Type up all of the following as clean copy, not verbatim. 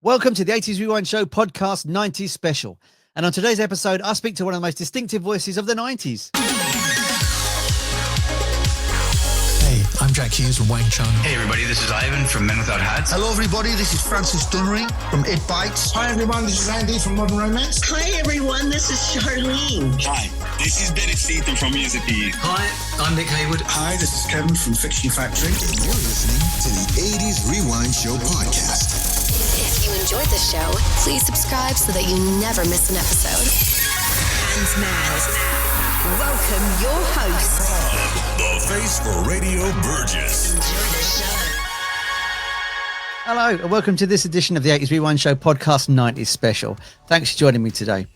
Welcome to the 80s Rewind Show podcast 90s special. And on today's episode, I speak to one of the most distinctive voices of the 90s. Hey, I'm Jack Hughes from Wayne Chung. Hey everybody, this is Ivan from Men Without Hats. Hello everybody, this is Francis Dunnery from It Bites. Hi everyone, this is Andy from Modern Romance. Hi everyone, this is Charlene. Hi, this is Benny Seaton from Music E. Hi, I'm Nick Haywood. Hi, this is Kevin from Fiction Factory. And you're listening to the 80s Rewind Show podcast. If you enjoyed the show, please subscribe so that you never miss an episode. And now, welcome your host, the face for Radio Burgess. Enjoy the show. Hello, and welcome to this edition of the 80s Rewind Show podcast 90s special. Thanks for joining me today.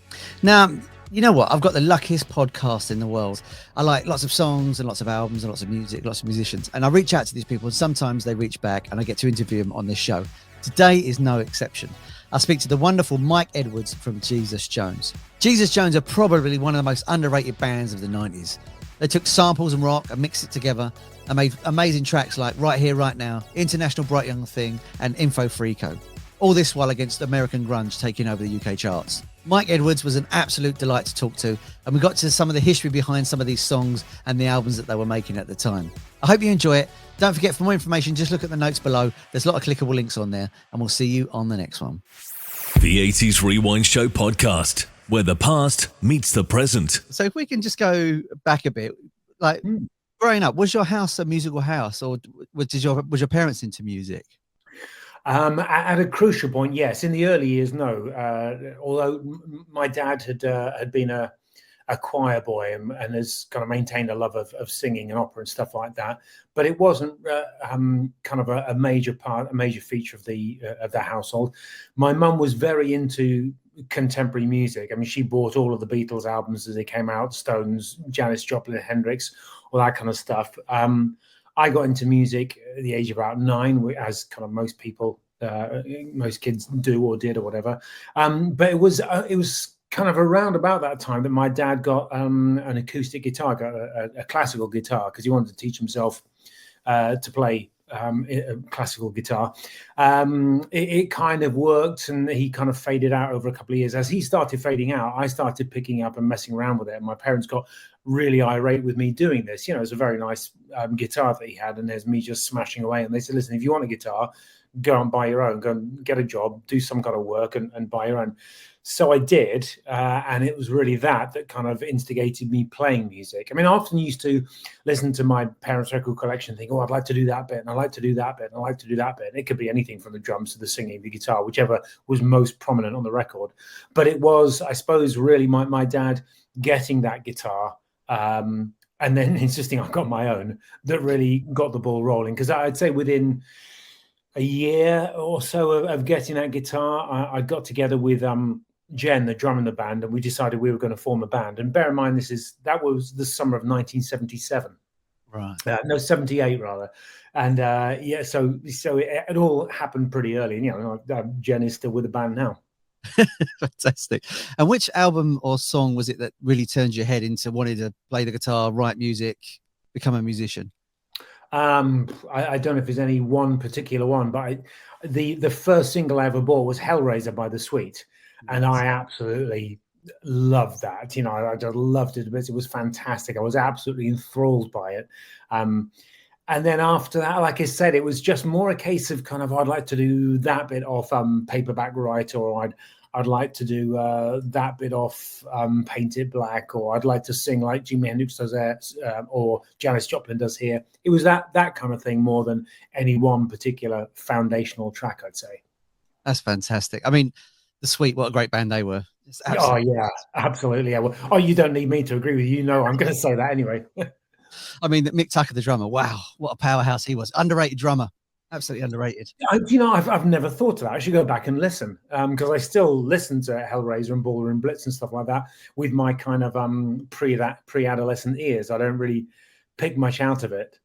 Now, you know what? I've got the luckiest podcast in the world. I like lots of songs and lots of albums and lots of music, lots of musicians. And I reach out to these people and sometimes they reach back and I get to interview them on this show. Today is no exception. I speak to the wonderful Mike Edwards from Jesus Jones. Jesus Jones are probably one of the most underrated bands of the 90s. They took samples and rock and mixed it together and made amazing tracks like Right Here, Right Now, International Bright Young Thing and Info Freako. All this while against American grunge taking over the UK charts. Mike Edwards was an absolute delight to talk to, and we got to some of the history behind some of these songs and the albums that they were making at the time. I hope you enjoy it. Don't forget, for more information, just look at the notes below. There's a lot of clickable links on there, and we'll see you on the next one. The 80s Rewind Show podcast, where the past meets the present. So if we can just go back a bit, like growing up, was your house a musical house, or was your parents into music? At a crucial point, yes. In the early years, no. Although my dad had been a choir boy and has kind of maintained a love of singing and opera and stuff like that, but it wasn't kind of a major feature of the household. My mum was very into contemporary music. I mean, she bought all of the Beatles albums as they came out, Stones, Janis Joplin, Hendrix, all that kind of stuff. I got into music at the age of about 9, as kind of most people, most kids do or did or whatever. But it was kind of around about that time that my dad got an acoustic guitar, got a classical guitar, because he wanted to teach himself to play classical guitar. It kind of worked, and he kind of faded out over a couple of years. As he started fading out, I started picking up and messing around with it. And my parents got really irate with me doing this. You know, it's a very nice guitar that he had, and there's me just smashing away. And they said, listen, if you want a guitar, go and buy your own, go and get a job, do some kind of work and buy your own. So I did, and it was really that kind of instigated me playing music. I mean, I often used to listen to my parents' record collection and think, oh, I'd like to do that bit, and I'd like to do that bit, and I'd like to do that bit. And it could be anything from the drums to the singing, the guitar, whichever was most prominent on the record. But it was, I suppose, really my dad getting that guitar and then insisting I got my own that really got the ball rolling. Because I'd say within a year or so of getting that guitar, I got together with Jen, the drummer in the band, and we decided we were going to form a band. And bear in mind, that was the summer of 1977. Right. No, 78 rather. And so it all happened pretty early. And, you know, Jen is still with the band now. Fantastic. And which album or song was it that really turned your head into wanting to play the guitar, write music, become a musician? I don't know if there's any one particular one, but the first single I ever bought was Hellraiser by The Sweet. And I absolutely loved that. You know, I just loved it. It was fantastic. I was absolutely enthralled by it. And then after that, like I said, it was just more a case of kind of, I'd like to do that bit off Paperback Writer, or I'd like to do that bit off Paint It Black, or I'd like to sing like Jimi Hendrix does there, or Janis Joplin does here. It was that kind of thing more than any one particular foundational track, I'd say. That's fantastic. I mean, The Sweet, what a great band they were. Oh, yeah, absolutely. Yeah. Well, oh, you don't need me to agree with you. No, I'm going to say that anyway. I mean, Mick Tucker, the drummer, wow, what a powerhouse he was. Underrated drummer. Absolutely underrated. I've never thought of that. I should go back and listen, because I still listen to Hellraiser and Ballroom Blitz and stuff like that with my kind of pre-adolescent ears. I don't really pick much out of it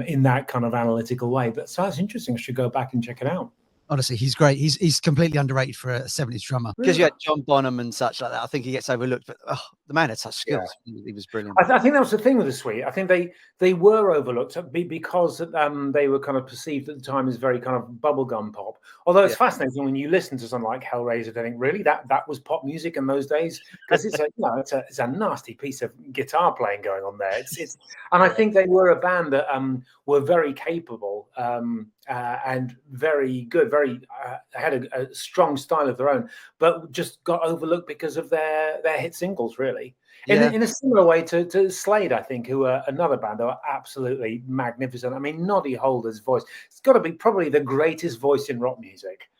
in that kind of analytical way. But so that's interesting. I should go back and check it out. Honestly, he's great. He's completely underrated for a 70s drummer. Because you had John Bonham and such like that. I think he gets overlooked, but the man had such skills. Yeah. He was brilliant. I think that was the thing with the Sweet. I think they were overlooked because they were kind of perceived at the time as very kind of bubblegum pop. Although it's fascinating when you listen to something like Hellraiser, they think really that was pop music in those days, because it's a nasty piece of guitar playing going on there. And I think they were a band that were very capable and very good, had a strong style of their own, but just got overlooked because of their hit singles, really. In a similar way to Slade, I think, who are another band that are absolutely magnificent. I mean, Noddy Holder's voice, it's got to be probably the greatest voice in rock music.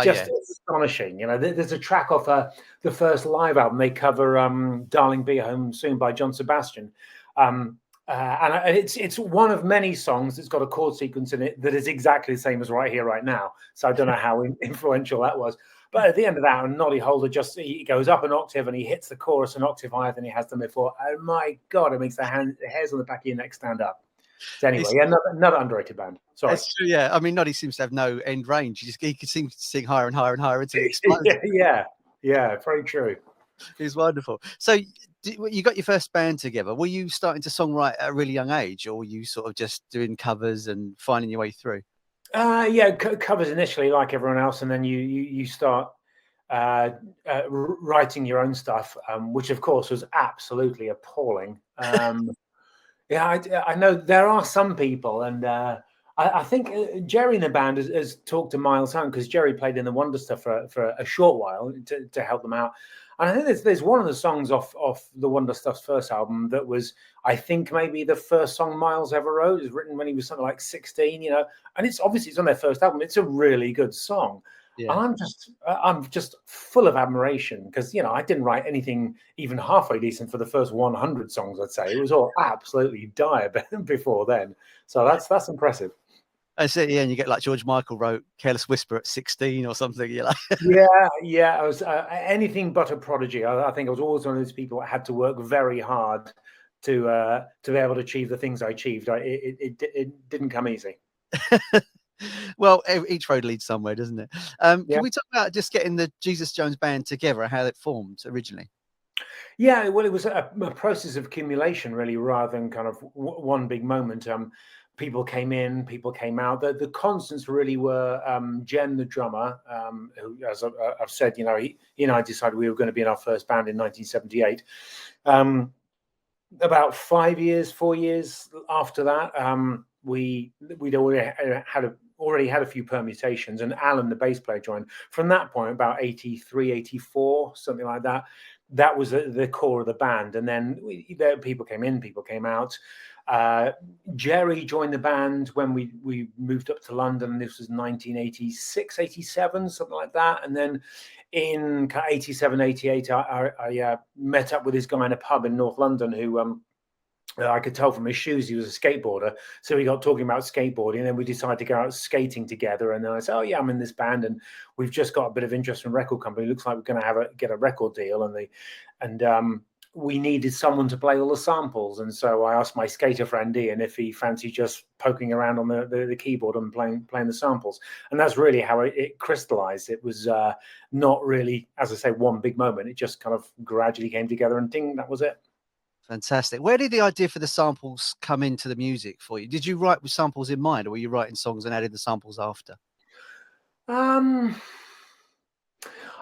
Just astonishing. You know, there's a track off the first live album. They cover Darling Be Home Soon by John Sebastian. And it's one of many songs that's got a chord sequence in it that is exactly the same as Right Here, Right Now. So I don't know how influential that was. But at the end of that, Noddy Holder he goes up an octave and he hits the chorus an octave higher than he has done before. Oh my God, it makes the hairs on the back of your neck stand up. So anyway, another underrated band. Sorry. That's true, yeah. I mean, Noddy seems to have no end range. He could seem to sing higher and higher and higher until it explodes. Yeah, very true. He's wonderful. So you got your first band together. Were you starting to songwrite at a really young age, or were you sort of just doing covers and finding your way through? Covers initially, like everyone else, and then you start writing your own stuff, which of course was absolutely appalling. I know there are some people, and I think Jerry in the band has talked to Miles Hunt, because Jerry played in the Wonder Stuff for a short while to help them out. And I think there's one of the songs off the Wonder Stuff's first album that was, I think, maybe the first song Miles ever wrote. It was written when he was something like 16, and it's on their first album. It's a really good song. Yeah. And I'm just full of admiration, because I didn't write anything even halfway decent for the first 100 songs. I'd say it was all absolutely dire before then. So that's impressive. I see, yeah, and you get like George Michael wrote "Careless Whisper" at 16 or something. You're like, yeah. I was anything but a prodigy. I think I was always one of those people that had to work very hard to be able to achieve the things I achieved. It didn't come easy. Well, each road leads somewhere, doesn't it? Can we talk about just getting the Jesus Jones band together and how it formed originally? Yeah, well, it was a process of accumulation, really, rather than kind of one big moment. People came in, people came out. The constants really were Jen, the drummer, who, as I've said, he and I decided we were going to be in our first band in 1978. About 4 years after that, we'd already had a few permutations, and Alan, the bass player, joined. From that point, about 83, 84, something like that, that was the core of the band. And then people came in, people came out. Jerry joined the band when we moved up to London. This was 1986, 87, something like that. And then in 87, 88, I met up with this guy in a pub in North London who I could tell from his shoes he was a skateboarder. So we got talking about skateboarding, and then we decided to go out skating together. And then I said, "Oh yeah, I'm in this band, and we've just got a bit of interest from a record company. Looks like we're going to get a record deal." And we needed someone to play all the samples. And so I asked my skater friend Ian if he fancied just poking around on the keyboard and playing the samples. And that's really how it crystallized. It was not really, as I say, one big moment. It just kind of gradually came together, and ding, that was it. Fantastic. Where did the idea for the samples come into the music for you? Did you write with samples in mind, or were you writing songs and adding the samples after?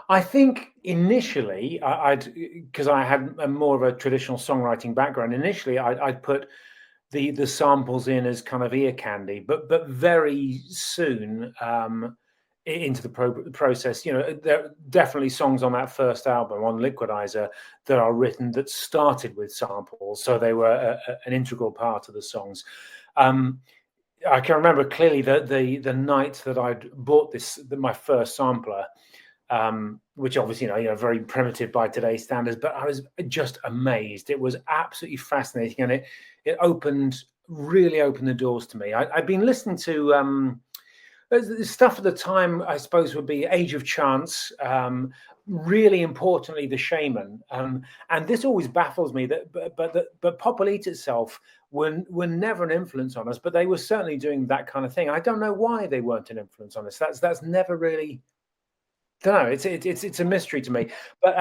I think initially, because I had more of a traditional songwriting background. Initially, I'd put the samples in as kind of ear candy, but very soon into the process, there are definitely songs on that first album on Liquidizer that are written that started with samples, so they were an integral part of the songs. I can remember clearly the night that I'd bought my first sampler. Which obviously, very primitive by today's standards, but I was just amazed. It was absolutely fascinating, and it really opened the doors to me. I'd been listening to the stuff at the time, I suppose, would be Age of Chance, really importantly, The Shaman. And this always baffles me, but Pop Elite itself were never an influence on us, but they were certainly doing that kind of thing. I don't know why they weren't an influence on us. That's never really. Don't know. It's a mystery to me. But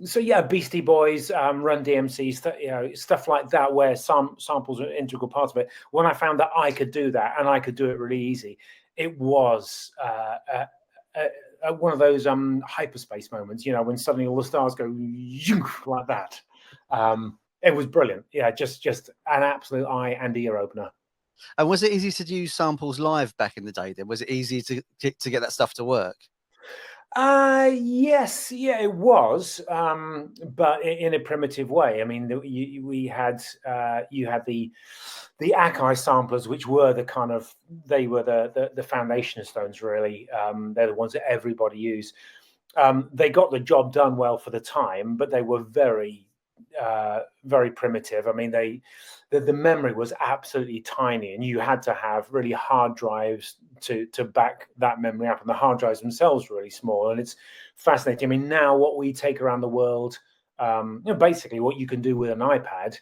so yeah, Beastie Boys, Run DMC, stuff like that, where samples are an integral part of it. When I found that I could do that and I could do it really easy, it was one of those hyperspace moments. When suddenly all the stars go like that. It was brilliant. Yeah, just an absolute eye and ear opener. And was it easy to do samples live back in the day? Then was it easy to get that stuff to work? Yes, yeah, it was, but in a primitive way. I mean, you had the Akai samplers, which were the foundation stones, really. They're the ones that everybody used. They got the job done well for the time, but they were very, very primitive. I mean, the memory was absolutely tiny, and you had to have really hard drives to back that memory up, and the hard drives themselves were really small. And it's fascinating. I mean, now what we take around the world, basically what you can do with an iPad,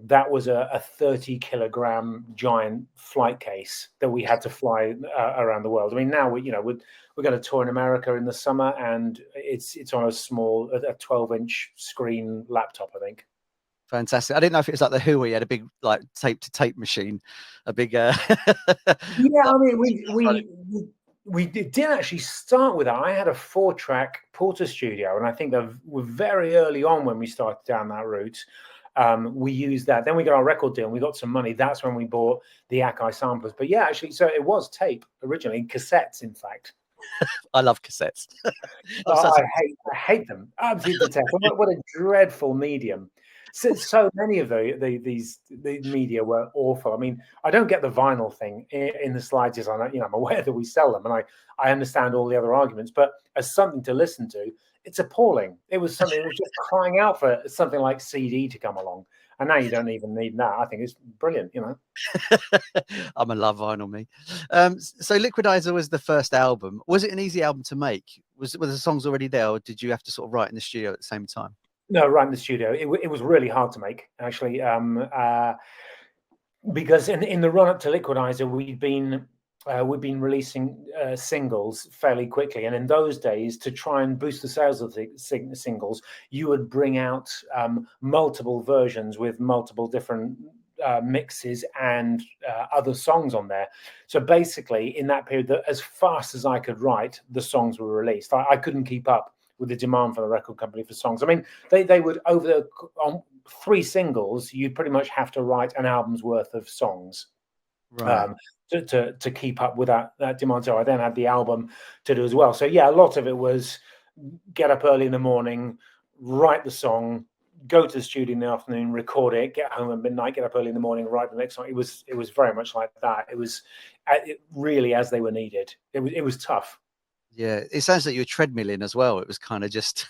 that was a 30-kilogram giant flight case that we had to fly around the world. I mean, now we're going to tour in America in the summer, and it's on a 12-inch screen laptop, I think. Fantastic. I didn't know if it was like the Who, where you had a big like tape to tape machine, a big. Yeah, I mean, we didn't actually start with that. I had a 4-track Porter studio, and I think that we're very early on when we started down that route. We used that. Then we got our record deal and we got some money. That's when we bought the Akai samplers. But yeah, actually, so it was tape originally, cassettes, in fact. I love cassettes. I hate them. Absolutely detest. What a dreadful medium. So many of the media were awful. I mean, I don't get the vinyl thing in the slightest. I'm aware that we sell them, and I understand all the other arguments. But as something to listen to, it's appalling. It was something that was just crying out for something like CD to come along. And now you don't even need that. I think it's brilliant, I'm a love vinyl, me. So Liquidizer was the first album. Was it an easy album to make? Were the songs already there, or did you have to sort of write in the studio at the same time? No, right in the studio. It was really hard to make, actually, because in the run up to Liquidizer, we'd been releasing singles fairly quickly, and in those days, to try and boost the sales of the singles, you would bring out multiple versions with multiple different mixes and other songs on there. So basically, in that period, as fast as I could write, the songs were released. I couldn't keep up with the demand for the record company for songs. I mean, they would on 3 singles, you'd pretty much have to write an album's worth of songs. Right. To keep up with that demand. So I then had the album to do as well. So yeah, a lot of it was get up early in the morning, write the song, go to the studio in the afternoon, record it, get home at midnight, get up early in the morning, write the next song. It was very much like that. It was really as they were needed. It was tough. Yeah, it sounds like you were treadmilling as well. It was kind of just.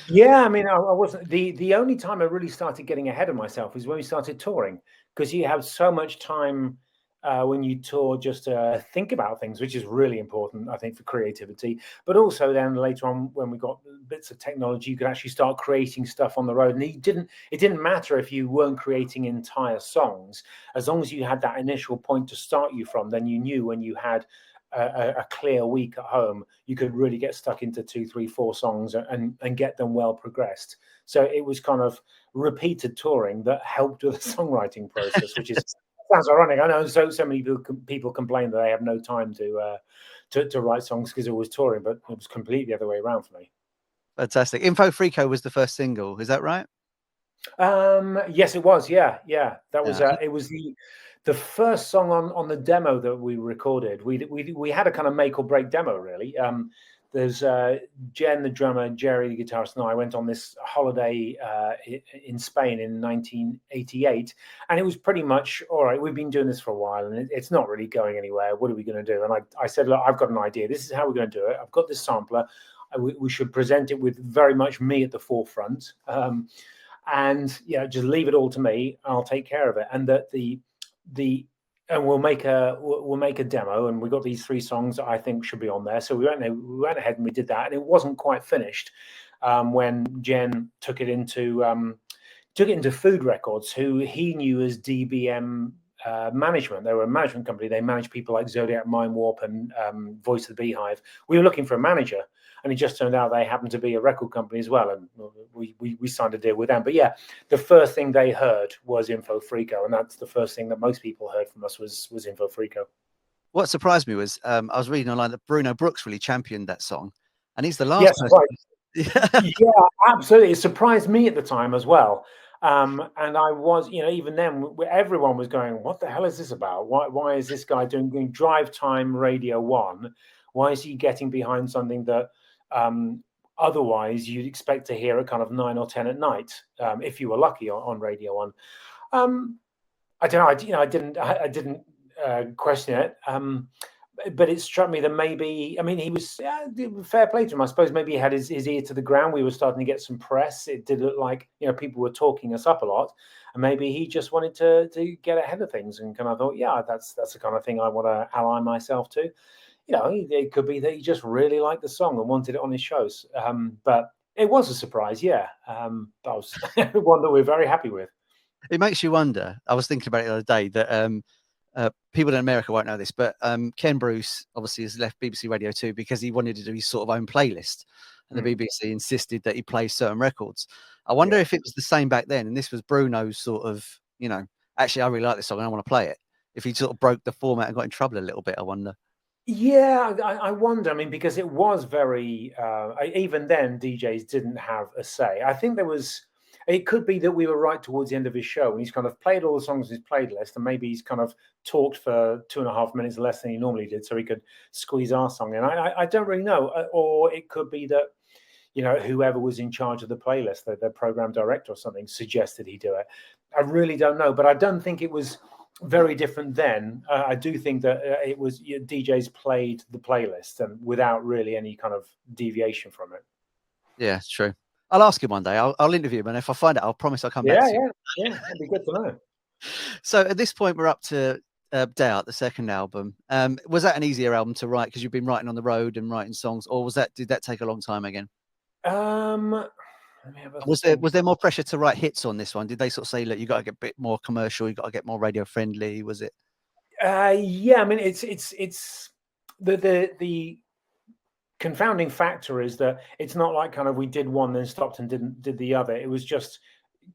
Yeah, I mean, I wasn't. The only time I really started getting ahead of myself is when we started touring, because you have so much time when you tour just to think about things, which is really important, I think, for creativity. But also then later on, when we got bits of technology, you could actually start creating stuff on the road. And it didn't matter if you weren't creating entire songs, as long as you had that initial point to start you from. Then you knew when you had a clear week at home, you could really get stuck into 2, 3, 4 songs and get them well progressed. So it was kind of repeated touring that helped with the songwriting process, which is sounds ironic. I know so many people complain that they have no time to write songs because it was touring, but it was completely the other way around for me. Fantastic. Info Freako was the first single. Is that right? Yes, it was. Yeah. That was. It was the first song on the demo that we recorded. We had a kind of make or break demo, really. There's Jen, the drummer, Jerry, the guitarist, and I went on this holiday in Spain in 1988, and it was pretty much, all right, we've been doing this for a while, and it's not really going anywhere. What are we going to do? And I said, look, I've got an idea. This is how we're going to do it. I've got this sampler. We should present it with very much me at the forefront, and just leave it all to me. I'll take care of it. And that and we'll make a demo, and we got these 3 songs that I think should be on there. So we went ahead and we did that, and it wasn't quite finished when Jen took it into took it into Food Records, who he knew as DBM management. They were a management company. They managed people like Zodiac Mind Warp and Voice of the Beehive. We were looking for a manager, and it just turned out they happened to be a record company as well, and we signed a deal with them. But yeah, the first thing they heard was Info Freako, and that's the first thing that most people heard from us was Info Freako. What surprised me was I was reading online that Bruno Brooks really championed that song, and he's the last person. Right. Yeah, absolutely. It surprised me at the time as well. And I was, even then, everyone was going, "What the hell is this about? Why is this guy doing drive time Radio 1? Why is he getting behind something that otherwise you'd expect to hear at kind of 9 or 10 at night, if you were lucky on Radio 1?" I don't know. I didn't question it. But it struck me that maybe, he was fair play to him. I suppose maybe he had his ear to the ground. We were starting to get some press. It did look like, people were talking us up a lot. And maybe he just wanted to get ahead of things and kind of thought, yeah, that's the kind of thing I want to ally myself to. It could be that he just really liked the song and wanted it on his shows. But it was a surprise, yeah. That was one that we're very happy with. It makes you wonder. I was thinking about it the other day that people in America won't know this, but Ken Bruce obviously has left BBC Radio 2 because he wanted to do his sort of own playlist. And the BBC insisted that he play certain records. I wonder if it was the same back then. And this was Bruno's sort of, actually, I really like this song and I want to play it. If he sort of broke the format and got in trouble a little bit, I wonder. Yeah, I wonder. Because it was very, even then, DJs didn't have a say. I think it could be that we were right towards the end of his show and he's kind of played all the songs in his playlist and maybe he's kind of talked for 2.5 minutes less than he normally did so he could squeeze our song in. I don't really know. Or it could be that, whoever was in charge of the playlist, the program director or something, suggested he do it. I really don't know, but I don't think it was very different then. I do think that it was DJs played the playlist and without really any kind of deviation from it. Yeah, it's true. I'll ask him one day. I'll interview him, and if I find it, I'll promise I'll come back to you. Yeah, that'd be good to know. So at this point, we're up to Day Out, the second album. Was that an easier album to write because you've been writing on the road and writing songs, or did that take a long time again? Was there more pressure to write hits on this one? Did they sort of say, look, you got to get a bit more commercial, you got to get more radio friendly? Was it? Yeah, it's the confounding factor is that it's not like kind of we did one then stopped and did the other. It was just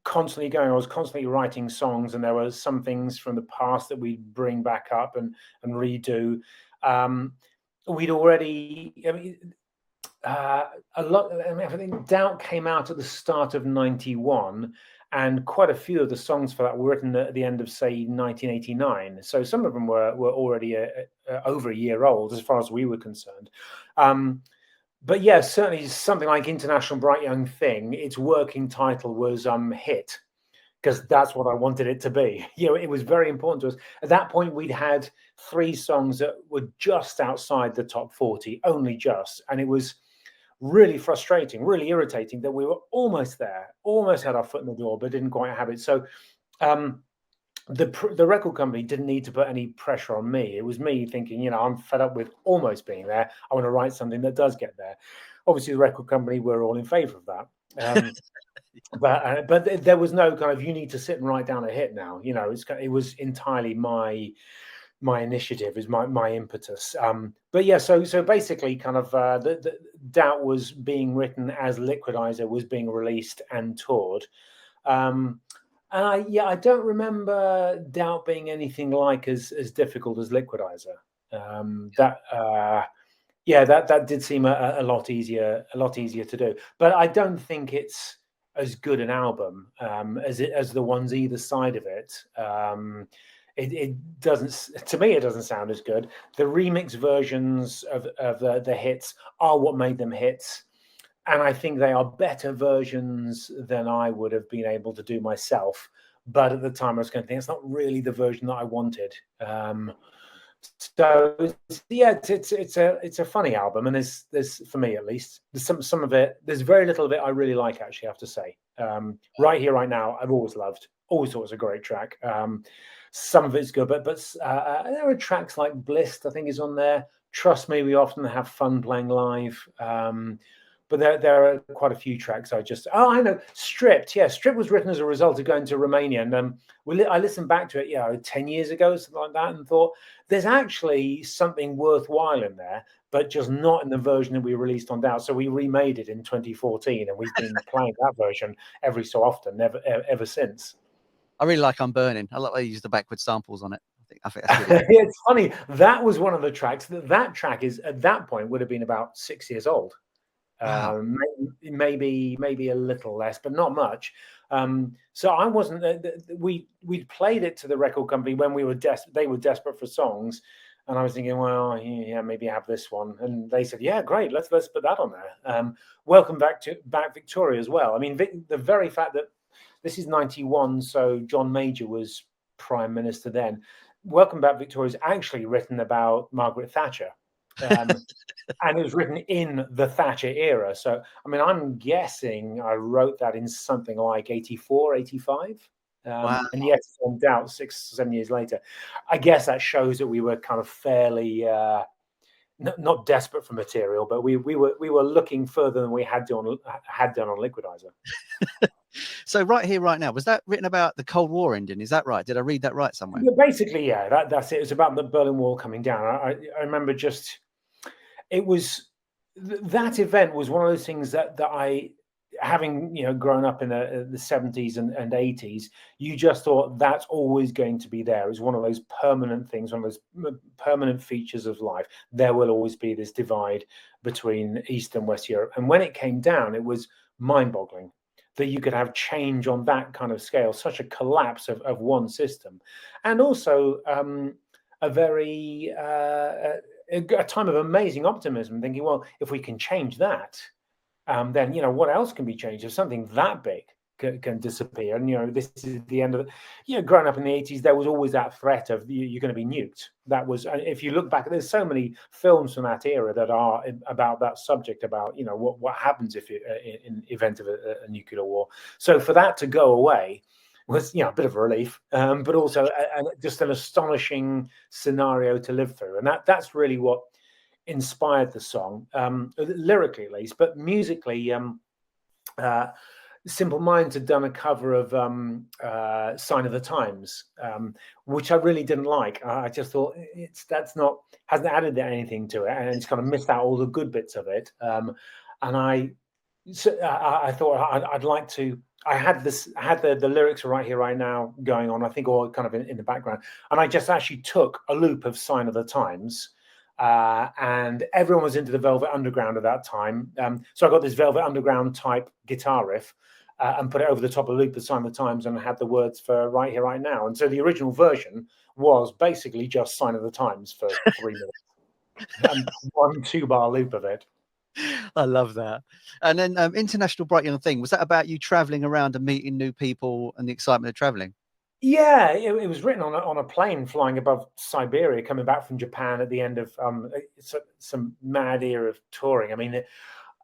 constantly going. I was constantly writing songs, and there were some things from the past that we'd bring back up and redo. We'd already, a lot. I think Doubt came out at the start of '91, and quite a few of the songs for that were written at the end of, say, 1989. So some of them were already over a year old, as far as we were concerned. But yeah, certainly something like International Bright Young Thing, its working title was Hit, because that's what I wanted it to be. It was very important to us. At that point, we'd had 3 songs that were just outside the top 40, only just. And it was really frustrating, really irritating that we were almost there, almost had our foot in the door, but didn't quite have it. So the record company didn't need to put any pressure on me. It was me thinking, I'm fed up with almost being there. I want to write something that does get there. Obviously, the record company were all in favor of that. But there was no kind of, you need to sit and write down a hit now. It was entirely my initiative, is my impetus. But yeah, so basically kind of the Doubt was being written as Liquidizer was being released and toured. And I don't remember Doubt being anything like as difficult as Liquidizer. That did seem a lot easier to do. But I don't think it's as good an album as the ones either side of it. It doesn't, to me, it doesn't sound as good. The remix versions of the hits are what made them hits. And I think they are better versions than I would have been able to do myself. But at the time, I was going to think it's not really the version that I wanted. So yeah, it's a funny album, and there's for me at least, there's some of it. There's very little of it I really like, actually, I have to say. Right Here, Right Now, I've always loved. Always thought it was a great track. Some of it's good, but there are tracks like Blissed, I think, is on there. Trust Me, We Often Have Fun Playing Live. but there are quite a few tracks I know. Stripped, yeah, Stripped was written as a result of going to Romania, and I listened back to it 10 years ago, something like that, and thought there's actually something worthwhile in there, but just not in the version that we released on DAO. So we remade it in 2014, and we've been playing that version every so often, ever since. I really like I'm Burning. I like they use the backward samples on it. I think that's really It's funny. That was one of the tracks. That track is at that point would have been about 6 years old. Wow. Maybe a little less, but not much. So I wasn't. We played it to the record company when we were they were desperate for songs, and I was thinking, well, yeah, maybe have this one, and they said, yeah, great, let's put that on there. Welcome back Victoria as well. I mean, the very fact that this is 91, so John Major was Prime Minister then. Welcome Back Victoria is actually written about Margaret Thatcher. And it was written in the Thatcher era. So, I mean, I'm guessing I wrote that in something like 84, 85. Wow. And yet it's on Doubt 6-7 years later. I guess that shows that we were kind of fairly not desperate for material, but we were looking further than we had done on Liquidizer. So right here, right now, was that written about the Cold War ending? Is that right? Did I read that right somewhere? Yeah, basically, yeah, that's it. It's about the Berlin Wall coming down. I remember that event was one of those things that I, having grown up in the 70s and 80s, you just thought that's always going to be there. It's one of those permanent things, one of those permanent features of life. There will always be this divide between East and West Europe. And when it came down, it was mind-boggling that you could have change on that kind of scale, such a collapse of one system. And also a time of amazing optimism, thinking, well, if we can change that, then what else can be changed? If something that big can disappear, and this is the end of it. Growing up in the 80s, there was always that threat of you're going to be nuked. That was, if you look back, there's so many films from that era that are about that subject, about what happens if in event of a nuclear war. So for that to go away was a bit of a relief, but also just an astonishing scenario to live through, and that's really what inspired the song, lyrically at least, but musically. Simple Minds had done a cover of Sign of the Times, which I really didn't like. I just thought hasn't added anything to it, and it's kind of missed out all the good bits of it. And I thought I'd like to. I had the lyrics right here, right now going on, I think, all kind of in the background, and I just actually took a loop of Sign of the Times. And everyone was into the Velvet Underground at that time. So I got this Velvet Underground type guitar riff and put it over the top of the loop of Sign of the Times, and had the words for Right Here, Right Now. And so the original version was basically just Sign of the Times for 3 minutes. And 1 2-bar loop of it. I love that. And then International Bright Young Thing, was that about you traveling around and meeting new people and the excitement of traveling? Yeah, it was written on a plane flying above Siberia, coming back from Japan at the end of some mad era of touring. I mean,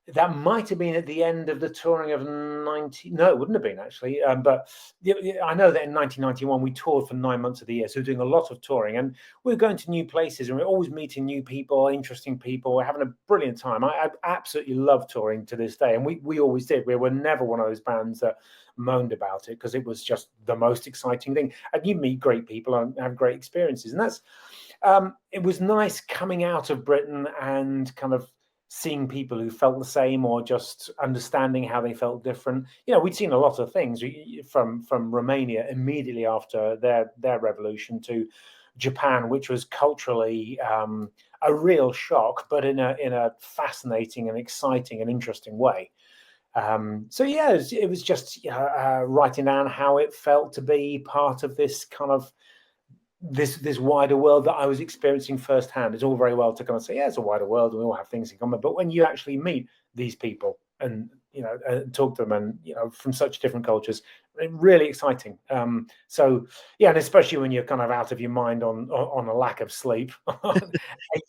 that might have been at the end of the touring of 90. No, it wouldn't have been actually. But I know that in 1991 we toured for 9 months of the year, so doing a lot of touring, and we were going to new places, and we're always meeting new people, interesting people. We're having a brilliant time. I absolutely love touring to this day, and we always did. We were never one of those bands that moaned about it, because it was just the most exciting thing, and you meet great people and have great experiences. And that's it was nice coming out of Britain and kind of seeing people who felt the same, or just understanding how they felt different. We'd seen a lot of things from Romania immediately after their revolution, to Japan, which was culturally a real shock, but in a fascinating and exciting and interesting way. So yeah, it was just writing down how it felt to be part of this kind of this wider world that I was experiencing firsthand. It's all very well to kind of say, yeah, it's a wider world and we all have things in common, but when you actually meet these people and talk to them, and from such different cultures, really exciting. So yeah, and especially when you're kind of out of your mind on a lack of sleep, 8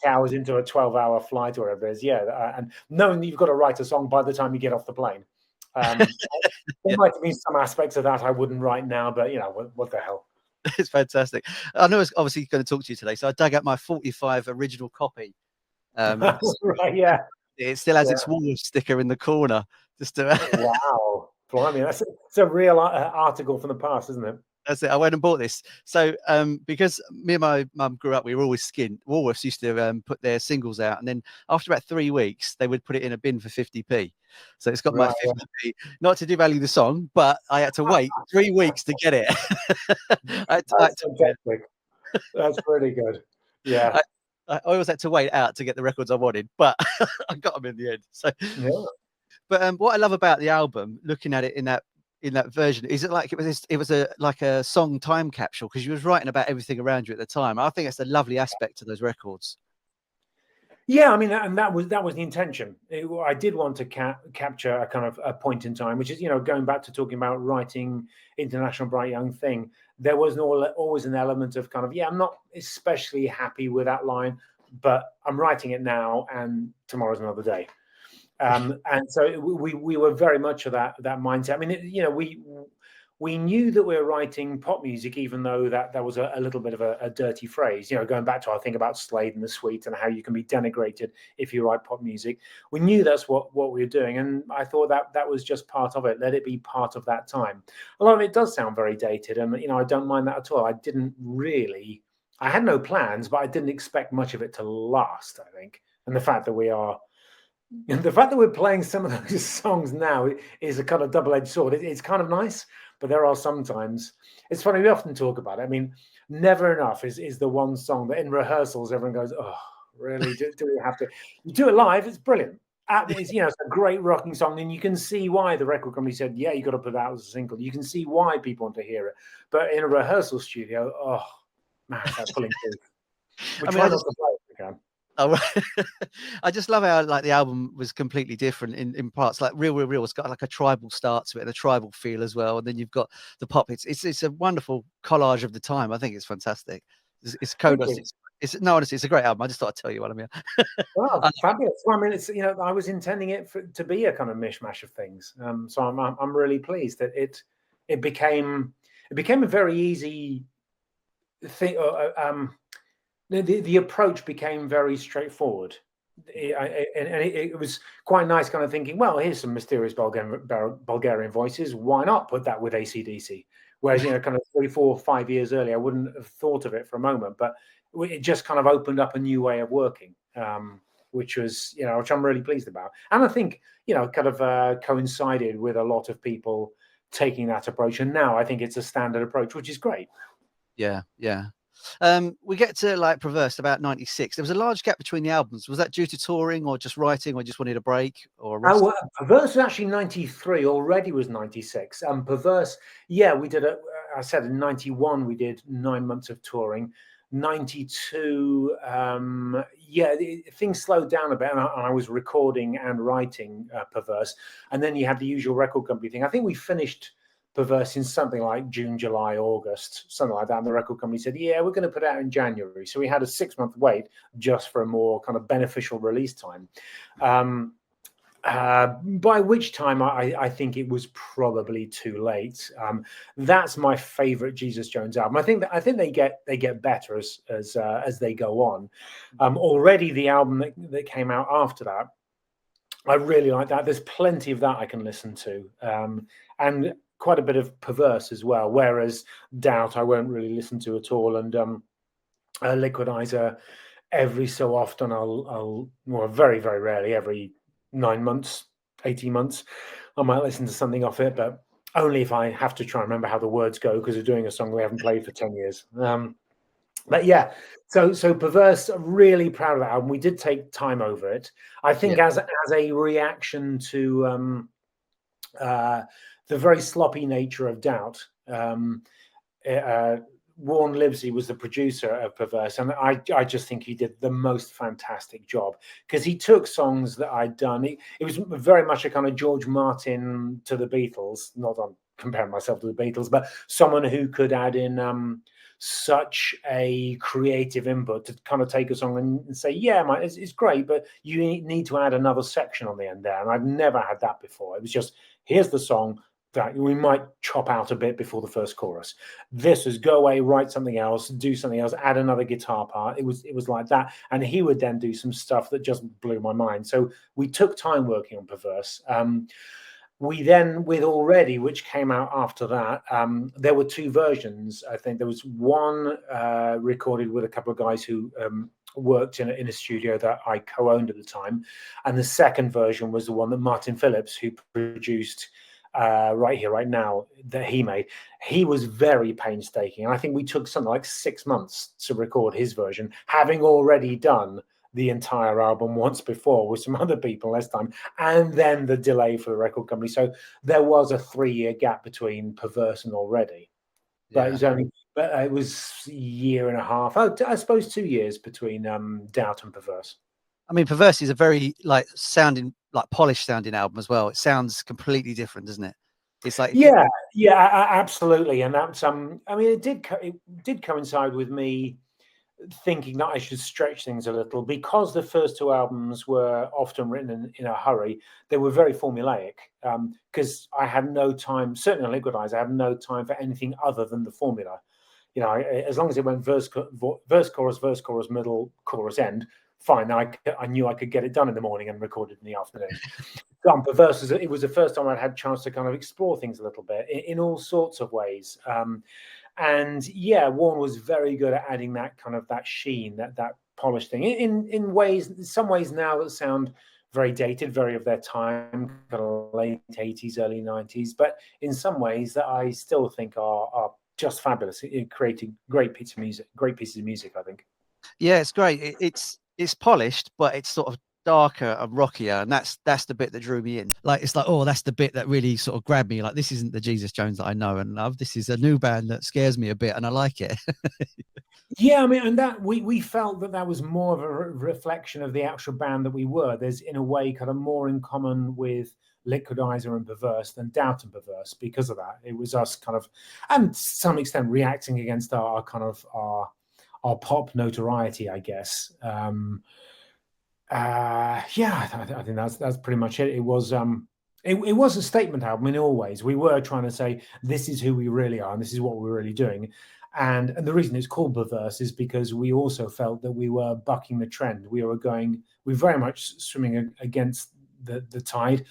hours into a 12-hour flight or whatever it is, and knowing that you've got to write a song by the time you get off the plane. There might have been some aspects of that I wouldn't write now, but what the hell. It's fantastic. I know I was obviously going to talk to you today, so I dug out my 45 original copy. Right, yeah. It still has its Woolworths sticker in the corner. Just to Wow, blimey, it's a real article from the past, isn't it? That's it. I went and bought this. So, because me and my mum grew up, we were always skint. Woolworths used to put their singles out, and then after about 3 weeks, they would put it in a bin for 50p. So it's got my 50p. Not to devalue the song, but I had to wait 3 weeks to get it. That's pretty good. Yeah, I always had to wait out to get the records I wanted, but I got them in the end. So, but what I love about the album, looking at it in that version, is it like it was a song time capsule, because you was writing about everything around you at the time. I think it's a lovely aspect to those records. Yeah, I mean, and that was the intention. I did want to capture a kind of a point in time, which is, going back to talking about writing International Bright Young Thing. There was always an element of kind of, I'm not especially happy with that line, but I'm writing it now, and tomorrow's another day. And so we were very much of that mindset. I mean, we knew that we were writing pop music, even though that was a little bit of a dirty phrase. Going back to our thing about Slade and the Sweet and how you can be denigrated if you write pop music. We knew that's what we were doing, and I thought that was just part of it. Let it be part of that time. A lot of it does sound very dated, and I don't mind that at all. I had no plans, but I didn't expect much of it to last, I think. And the fact that we're playing some of those songs now is a kind of double-edged sword. It's kind of nice, but there are sometimes. It's funny, we often talk about it. I mean, Never Enough is the one song that in rehearsals everyone goes, oh, really? Do we have to? You do it live, it's brilliant. It's a great rocking song, and you can see why the record company said, you got to put that as a single. You can see why people want to hear it. But in a rehearsal studio, oh, man, that's pulling teeth. We try not to play it if we can. Oh, I just love how the album was completely different in parts. Like Real. It's got like a tribal start to it and a tribal feel as well. And then you've got the pop. It's a wonderful collage of the time. I think it's fantastic. It's Kodos. Honestly, it's a great album. I just thought I'd tell you what I mean. Wow, fabulous. Well, I mean, it's I was intending it to be a kind of mishmash of things. So I'm really pleased that it became a very easy thing. The approach became very straightforward, it was quite nice kind of thinking, well, here's some mysterious Bulgarian voices. Why not put that with AC/DC? Whereas, kind of 3, 4, 5 years earlier, I wouldn't have thought of it for a moment, but it just kind of opened up a new way of working, which was, which I'm really pleased about. And I think, kind of coincided with a lot of people taking that approach. And now I think it's a standard approach, which is great. Yeah. We get to Perverse about 96. There was a large gap between the albums. Was that due to touring or just writing, or just wanted a break or a rest? Perverse was actually 93. Already was 96. Perverse, we did I said in 91 we did 9 months of touring. 92, things slowed down a bit, and I was recording and writing Perverse, and then you had the usual record company thing. I think we finished Perverse in something like June, July, August, something like that. And the record company said, we're going to put it out in January. So we had a 6-month wait just for a more kind of beneficial release time. By which time I think it was probably too late. That's my favorite Jesus Jones album. I think they get better as they go on. Already the album that came out after that, I really like that. There's plenty of that I can listen to. And quite a bit of Perverse as well, whereas Doubt I won't really listen to at all, and Liquidizer every so often I'll very, very rarely, every 9 months, 18 months I might listen to something off it, but only if I have to try and remember how the words go, because we're doing a song we haven't played for 10 years. But yeah, so Perverse, really proud of that album. We did take time over it, I think, as a reaction to the very sloppy nature of Doubt. Warren Livesey was the producer of Perverse, and I just think he did the most fantastic job, because he took songs that I'd done. It was very much a kind of George Martin to the Beatles, not on comparing myself to the Beatles, but someone who could add in such a creative input to kind of take a song and say, it's great, but you need to add another section on the end there. And I've never had that before. It was just, here's the song, that we might chop out a bit before the first chorus. This was go away, write something else, do something else, add another guitar part. It was like that. And he would then do some stuff that just blew my mind. So we took time working on Perverse. We then, with Already, which came out after that, there were 2 versions. I think there was one recorded with a couple of guys who worked in a studio that I co-owned at the time. And the second version was the one that Martin Phillips, who produced Right Here, Right Now, that he made. He was very painstaking. And I think we took something like 6 months to record his version, having already done the entire album once before with some other people last time, and then the delay for the record company. So there was a 3-year gap between Perverse and Already. But it was a year and a half. Oh, I suppose 2 years between Doubt and Perverse. I mean, Perverse is a very polished sounding album as well. It sounds completely different, doesn't it? It's like absolutely. And that's I mean, it did coincide with me thinking that I should stretch things a little, because the first 2 albums were often written in a hurry. They were very formulaic, because I had no time, certainly on Liquidizer, I had no time for anything other than the formula. You know, as long as it went verse, chorus, middle, chorus, end, fine. I knew I could get it done in the morning and record it in the afternoon. On Perverse, it was the first time I'd had a chance to kind of explore things a little bit in all sorts of ways. And yeah, Warren was very good at adding that kind of that sheen, that polished thing in ways, in some ways now that sound very dated, very of their time, kind of late 80s, early 90s, but in some ways that I still think are just fabulous in creating great pieces of music, I think. Yeah, it's great. It's polished, but it's sort of darker and rockier, and that's the bit that drew me in. Like, it's like, oh, that's the bit that really sort of grabbed me. Like, this isn't the Jesus Jones that I know and love. This is a new band that scares me a bit, and I like it. Yeah, I mean, and that we felt that was more of a reflection of the actual band that we were. There's, in a way, kind of more in common with Liquidizer and Perverse than Doubt and Perverse because of that. It was us kind of, and to some extent, reacting against our pop notoriety, I guess. I think that's pretty much it. It was a statement album in all ways. We were trying to say, this is who we really are and this is what we're really doing. And the reason it's called Perverse is because we also felt that we were bucking the trend. We were very much swimming against the tide,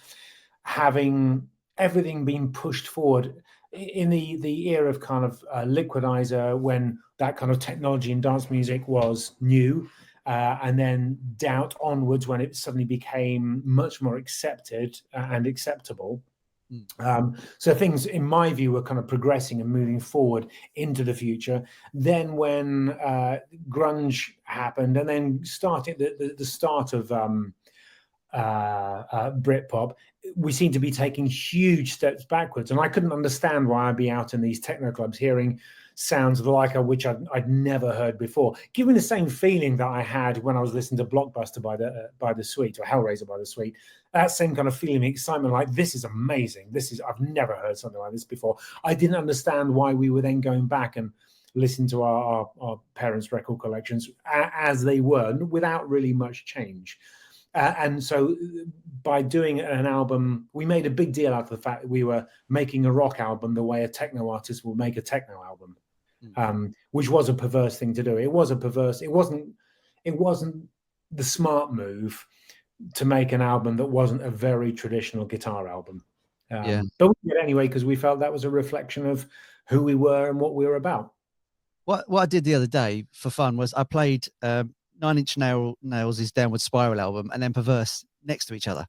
having everything been pushed forward in the era of kind of Liquidizer, when that kind of technology in dance music was new. And then Doubt onwards, when it suddenly became much more accepted and acceptable. So things, in my view, were kind of progressing and moving forward into the future. Then when grunge happened, and then starting the start of Britpop, we seemed to be taking huge steps backwards. And I couldn't understand why I'd be out in these techno clubs hearing sounds of the like of which I'd never heard before, giving the same feeling that I had when I was listening to Blockbuster by the Sweet, or Hellraiser by the Sweet. That same kind of feeling of excitement, like, this is amazing. I've never heard something like this before. I didn't understand why we were then going back and listening to our parents' record collections as they were, without really much change. And so by doing an album, we made a big deal out of the fact that we were making a rock album the way a techno artist will make a techno album, which was a perverse thing to do. It wasn't the smart move to make an album that wasn't a very traditional guitar album. But we did it anyway, because we felt that was a reflection of who we were and what we were about. What I did the other day for fun was I played 9 Inch Nails' Downward Spiral album and then Perverse next to each other,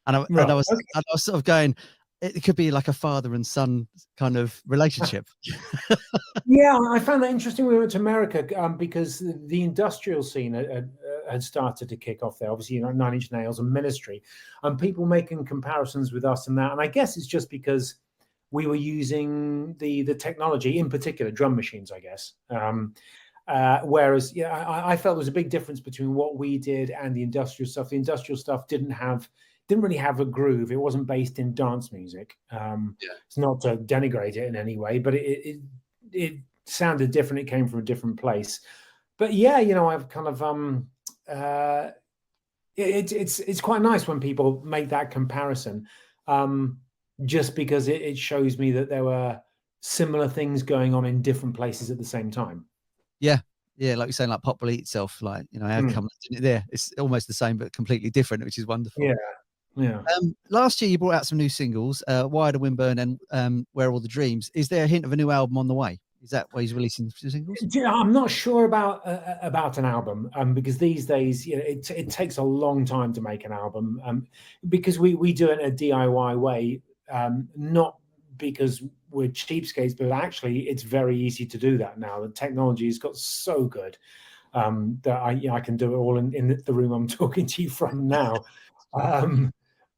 and I was sort of going, it could be like a father and son kind of relationship. Yeah, I found that interesting. We went to America because the industrial scene had started to kick off there. Obviously, 9 Inch Nails and Ministry, and people making comparisons with us and that. And I guess it's just because we were using the technology, in particular drum machines, I guess. Whereas, I felt there was a big difference between what we did and the industrial stuff. The industrial stuff didn't really have a groove. It wasn't based in dance music. It's not to denigrate it in any way, but it sounded different. It came from a different place. But yeah, I've kind of it's quite nice when people make that comparison. just because it shows me that there were similar things going on in different places at the same time. Yeah. Yeah, like you're saying, like pop will eat itself. Like, you know, how come it there? It's almost the same but completely different, which is wonderful. Yeah. Last year you brought out some new singles, Wire the Windburn and Where Are All the Dreams. Is there a hint of a new album on the way? Is that why he's releasing singles? I'm not sure about an album, because these days, you know, it takes a long time to make an album, because we do it in a DIY way, not because we're cheapskates, but actually it's very easy to do that now. The technology has got so good that I can do it all in the room I'm talking to you from now.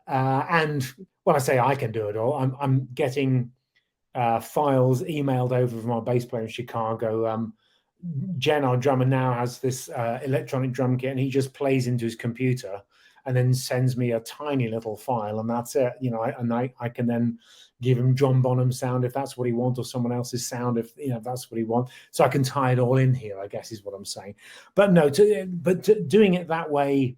And when I say I can do it all, I'm getting files emailed over from our bass player in Chicago. Jen, our drummer, now has this electronic drum kit, and he just plays into his computer and then sends me a tiny little file, and that's it. You know, I can then give him John Bonham sound if that's what he wants, or someone else's sound if that's what he wants. So I can tie it all in here, I guess is what I'm saying. But no, doing it that way,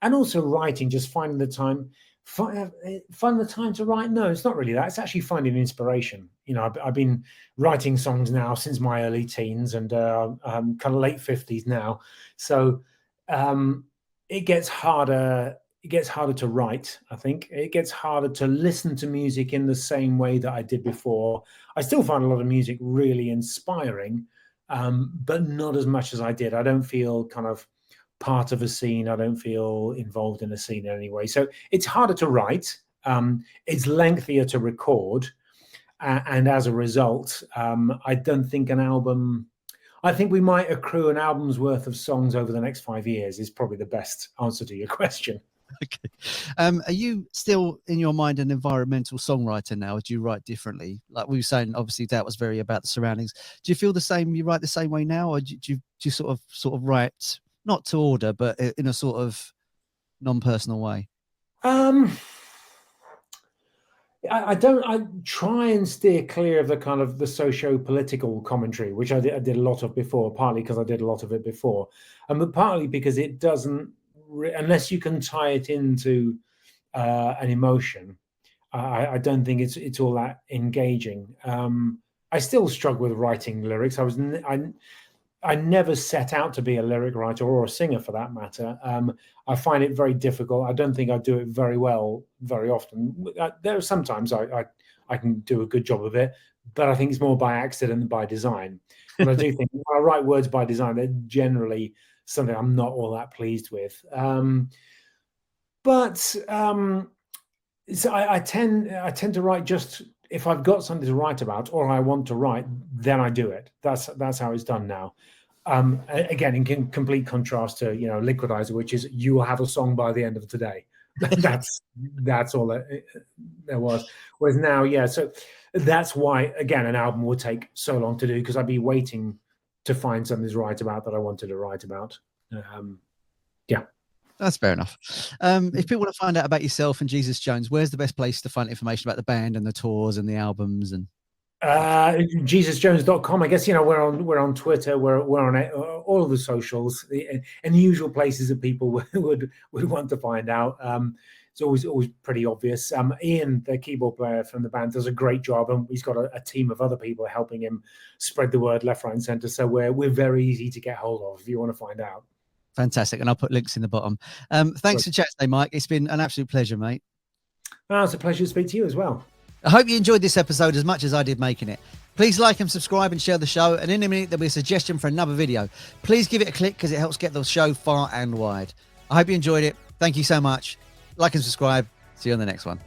and also writing, just finding the time. Find the time to write. No, it's not really that. It's actually finding inspiration. You know, I've been writing songs now since my early teens, and kind of late 50s now. So it gets harder. It gets harder to write. I think it gets harder to listen to music in the same way that I did before. I still find a lot of music really inspiring, but not as much as I did. I don't feel kind of part of a scene. I don't feel involved in a scene in any way. So it's harder to write. It's lengthier to record. And as a result, I don't think an album, I think we might accrue an album's worth of songs over the next 5 years is probably the best answer to your question. Okay. Are you still, in your mind, an environmental songwriter now? Or do you write differently? Like we were saying, obviously that was very about the surroundings. Do you feel the same? You write the same way now, or do you sort of write not to order, but in a sort of non-personal way? I try and steer clear of the kind of the socio-political commentary, which I did a lot of before, partly because I did a lot of it before, but partly because it doesn't, unless you can tie it into an emotion, I don't think it's all that engaging. I still struggle with writing lyrics. I never set out to be a lyric writer or a singer for that matter. I find it very difficult. I don't think I do it very well very often. There are sometimes I can do a good job of it, but I think it's more by accident than by design. And I do think when I write words by design, they're generally something I'm not all that pleased with. So I tend to write just if I've got something to write about or I want to write, then I do it. That's how it's done now. Again, in complete contrast to Liquidizer, which is you will have a song by the end of today. that's all there was. Whereas now, yeah. So that's why again an album would take so long to do, because I'd be waiting to find something to write about that I wanted to write about. Yeah. That's fair enough. If people want to find out about yourself and Jesus Jones, where's the best place to find information about the band and the tours and the albums? And JesusJones.com. I guess we're on Twitter. We're on all of the socials and the usual places that people would want to find out. It's always pretty obvious. Ian, the keyboard player from the band, does a great job, and he's got a team of other people helping him spread the word left, right, and centre. So we're very easy to get hold of if you want to find out. Fantastic. And I'll put links in the bottom. Thanks for chatting today, Mike. It's been an absolute pleasure, mate. It's a pleasure to speak to you as well. I hope you enjoyed this episode as much as I did making it. Please like and subscribe and share the show. And in a minute, there'll be a suggestion for another video. Please give it a click because it helps get the show far and wide. I hope you enjoyed it. Thank you so much. Like and subscribe. See you on the next one.